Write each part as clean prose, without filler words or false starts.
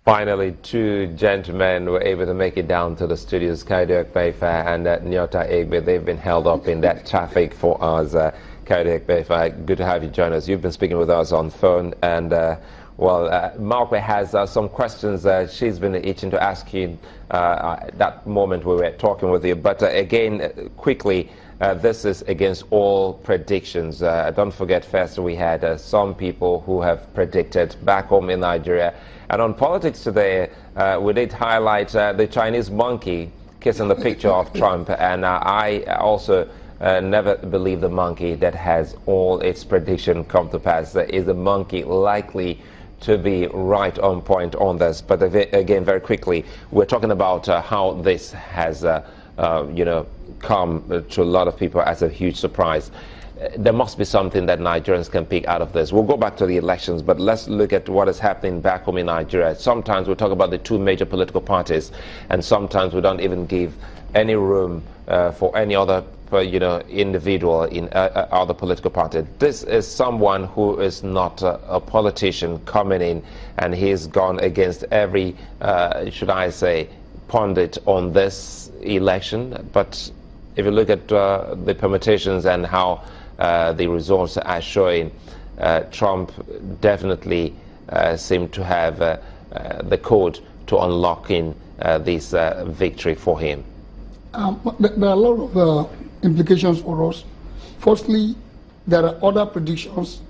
Finally, two gentlemen were able to make it down to the studios, Kayode Opeifa and Nyota Egbe. They've been held up in that traffic for us. Kayode Opeifa, good to have you join us. You've been speaking with us on phone, and Mark has some questions she's been itching to ask you that moment we were talking with you. But again, quickly, this is against all predictions. Don't forget, first we had some people who have predicted back home in Nigeria. And on politics today, we did highlight the Chinese monkey kissing the picture of Trump. And I also never believe the monkey that has all its prediction come to pass. Is the monkey likely to be right on point on this? But again, very quickly, we're talking about how this has come to a lot of people as a huge surprise. There must be something that Nigerians can pick out of this. We'll go back to the elections, but let's look at what is happening back home in Nigeria. Sometimes we talk about the two major political parties, and sometimes we don't even give any room for any other individual in other political party. This is someone who is not a politician coming in, and he's gone against every, should I say, pundit on this election. But if you look at the permutations and how the results are showing, Trump definitely seemed to have the code to unlocking this victory for him. There are a lot of implications for us. Firstly, there are other predictions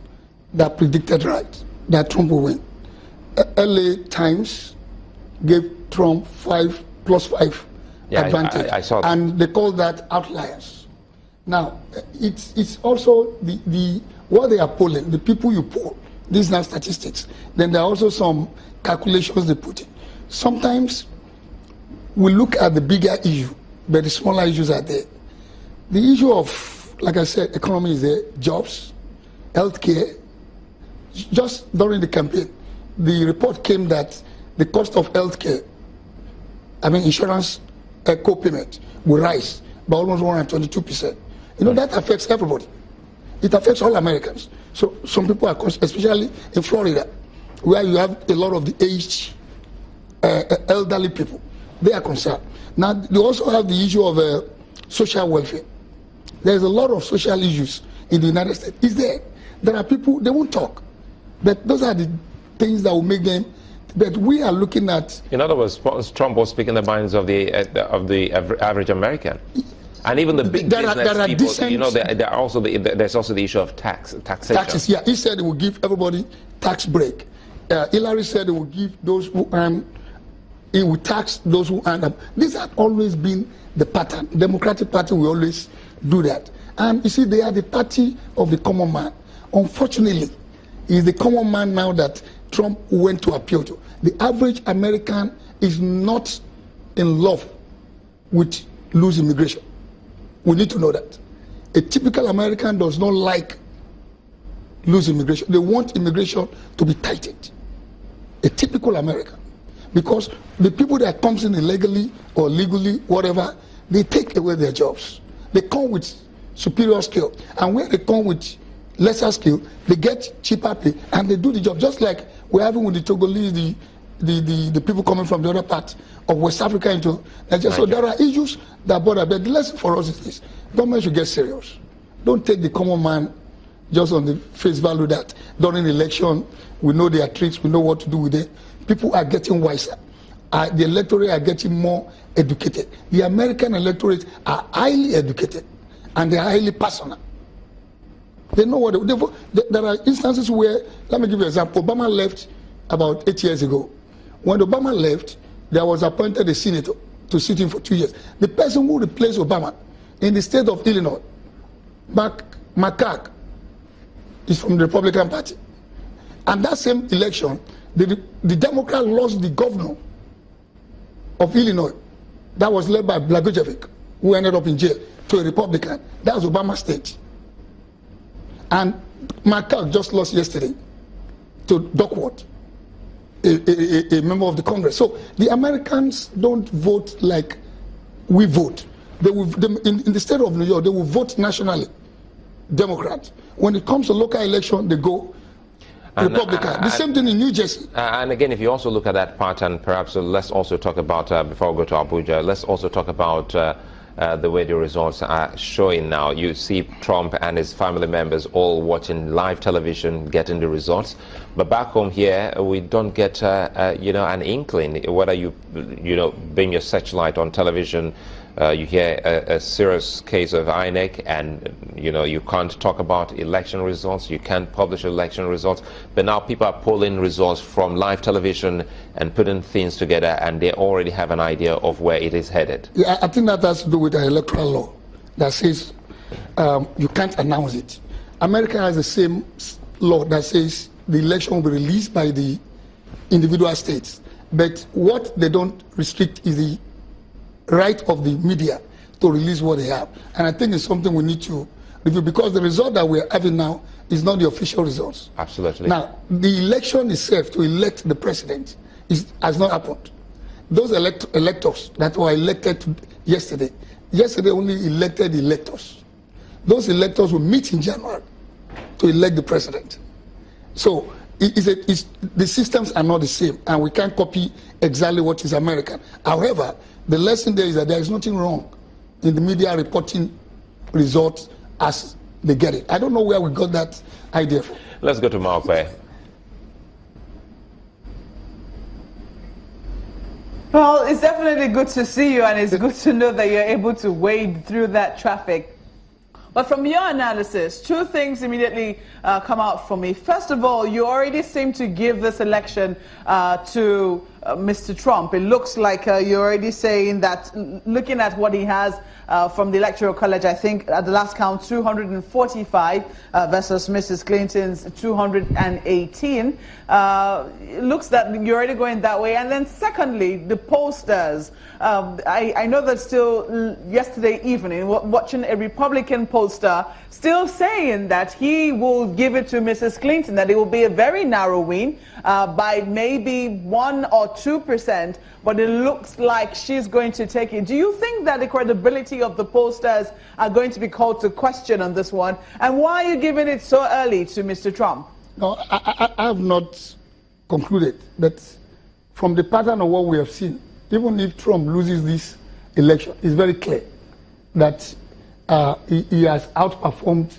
that predicted right, that Trump will win. LA Times gave Trump 5+5 advantage, I saw that. And they call that outliers. Now, it's also the what they are polling, the people you poll. These are statistics. Then there are also some calculations they put in. Sometimes we look at the bigger issue, but the smaller issues are there. The issue of, like I said, economy is there, jobs, healthcare. Just during the campaign, the report came that the cost of healthcare, insurance co-payment, will rise by almost 122%. That affects everybody. It affects all Americans. So some people are, especially in Florida, where you have a lot of the aged, elderly people, they are concerned. Now, they also have the issue of social welfare. There's a lot of social issues in the United States. It's there. There are people, they won't talk. But those are the things that will make them. But we are looking at. In other words, Trump was speaking the minds of the average American, and even the big business people. There's also the issue of taxation. Taxes, yeah. He said he will give everybody tax break. Hillary said he will give those who earn. He will tax those who earn them. This has always been the pattern. Democratic Party will always do that. And you see, they are the party of the common man. Unfortunately, it's the common man now that Trump went to appeal to. The average American is not in love with loose immigration. We need to know that. A typical American does not like loose immigration. They want immigration to be tightened. A typical American. Because the people that comes in illegally or legally, whatever, they take away their jobs. They come with superior skill. And when they come with lesser skill, they get cheaper pay and they do the job. Just like we're having with the Togolese, the people coming from the other part of West Africa into Nigeria. So there are issues that bother. But the lesson for us is this: government should get serious. Don't take the common man just on the face value that during the election we know their tricks, we know what to do with it. People are getting wiser. The electorate are getting more educated. The American electorate are highly educated and they are highly personal. They know what they vote. There are instances where, let me give you an example. Obama left about 8 years ago. When Obama left, there was appointed a senator to sit in for 2 years. The person who replaced Obama in the state of Illinois, McCarthy, is from the Republican Party. And that same election, the Democrat lost the governor of Illinois. That was led by Blagojevich, who ended up in jail, to a Republican. That was Obama state. And McCarthy just lost yesterday to Duckworth, a member of the Congress. So the Americans don't vote like we vote. In the state of New York, they will vote nationally, Democrat. When it comes to local election, they go Republican. The same thing in New Jersey. And again, if you also look at that pattern, perhaps let's also talk about, before we go to Abuja, let's also talk about the way the results are showing now. You see Trump and his family members all watching live television, getting the results. But back home here, we don't get, you know, an inkling. Whether you beam your searchlight on television, you hear a serious case of INEC, and you can't talk about election results, you can't publish election results. But now people are pulling results from live television and putting things together, and they already have an idea of where it is headed. Yeah, I think that has to do with the electoral law that says you can't announce it. America has the same law that says the election will be released by the individual states. But what they don't restrict is the right of the media to release what they have. And I think it's something we need to review, because the result that we're having now is not the official results. Absolutely. Now, the election itself to elect the president has not happened. Those electors that were elected yesterday only elected electors. Those electors will meet in January to elect the president. So the systems are not the same, and we can't copy exactly what is American. However, the lesson there is that there is nothing wrong in the media reporting results as they get it. I don't know where we got that idea from. Let's go to Opeifa. Well, it's definitely good to see you, and it's good to know that you're able to wade through that traffic. But from your analysis, two things immediately come out for me. First of all, you already seem to give this election to Mr. Trump. It looks like you're already saying that, looking at what he has from the Electoral College, I think at the last count, 245 versus Mrs. Clinton's 218. It looks that you're already going that way. And then secondly, the pollsters. I know that still yesterday evening, watching a Republican pollster still saying that he will give it to Mrs. Clinton, that it will be a very narrow win by maybe 1 or 2%, but it looks like she's going to take it. Do you think that the credibility of the pollsters are going to be called to question on this one? And why are you giving it so early to Mr. Trump? No, I have not concluded, but from the pattern of what we have seen, even if Trump loses this election, it's very clear that he has outperformed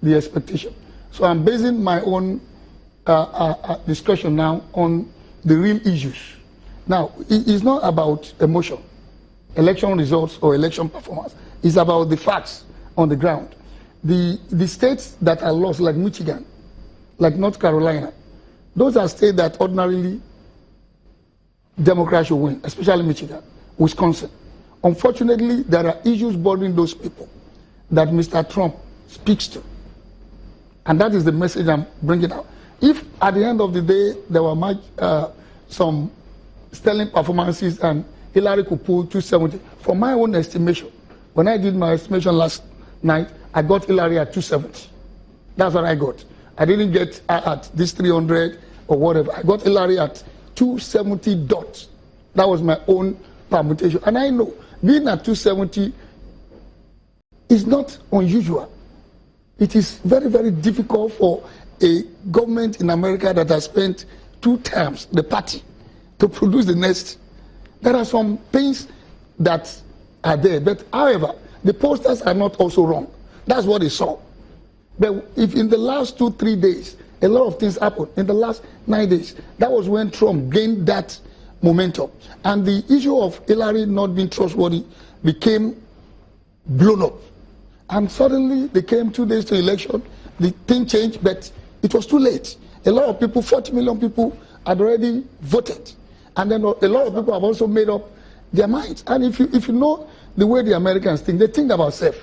the expectation. So I'm basing my own discussion now on the real issues. Now, it's not about emotion, election results or election performance. It's about the facts on the ground. The states that are lost, like Michigan, like North Carolina, those are states that ordinarily Democrats should win, especially Michigan, Wisconsin. Unfortunately, there are issues bothering those people that Mr. Trump speaks to. And that is the message I'm bringing out. If at the end of the day there were some sterling performances and Hillary could pull 270, from my own estimation, when I did my estimation last night, I got Hillary at 270. That's what I got. I didn't get at this 300 or whatever. I got Hillary at 270 dots. That was my own permutation. And I know being at 270 is not unusual. It is very, very difficult for a government in America that has spent 2 terms, the party, to produce the next. There are some pains that are there. But however, the posters are not also wrong. That's what they saw. But if in the last 2-3 days, a lot of things happened. In the last 9 days, that was when Trump gained that momentum. And the issue of Hillary not being trustworthy became blown up. And suddenly, they came 2 days to election, the thing changed, but it was too late. A lot of people, 40 million people, had already voted. And then a lot of people have also made up their minds. And if you know the way the Americans think, they think about self.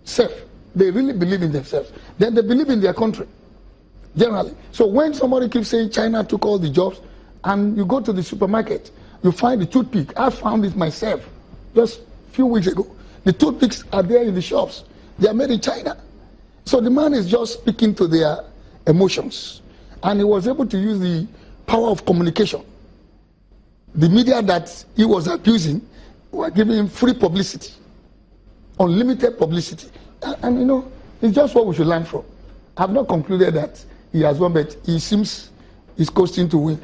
Self. They really believe in themselves. Then they believe in their country, generally. So when somebody keeps saying China took all the jobs, and you go to the supermarket, you find the toothpick. I found it myself just a few weeks ago. The toothpicks are there in the shops. They are made in China. So the man is just speaking to their emotions. And he was able to use the power of communication. The media that he was abusing were giving him free publicity, unlimited publicity. And you know, it's just what we should learn from. I've not concluded that he has won, but he seems he's coasting to win.